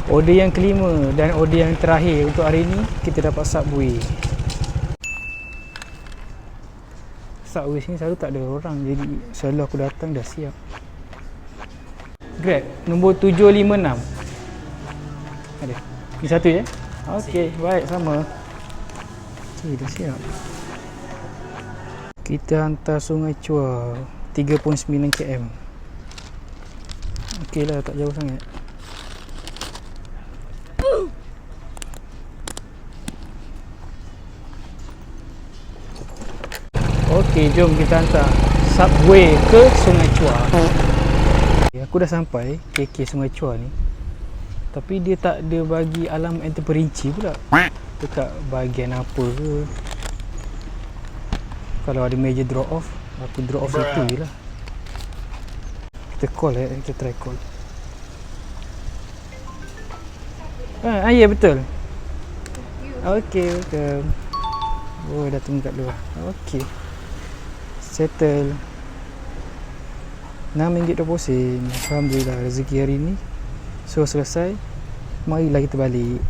Order yang kelima dan order yang terakhir untuk hari ni, kita dapat Subway. Subway sini selalu tak ada orang, jadi selalu aku datang dah siap. Grab nombor 756. Ada. Ni satu je? Okey, baik, sama. Okey, dah siap. Kita hantar Sungai Chua 3.9 km. Okey lah, tak jauh sangat. Okey, jom kita hantar Subway ke Sungai Chua. Aku dah sampai KK Sungai Chua ni. Tapi dia tak ada bagi alamat yang terperinci pula. Dekat bahagian apa ke. Kalau ada meja drop off, aku drop off situ je lah. Kita call kita try call. Ya betul. Okey, welcome. Oh, dah tunggu kat luar. Okey. Settle. RM6.20. Alhamdulillah rezeki hari ni. So selesai. Marilah kita balik.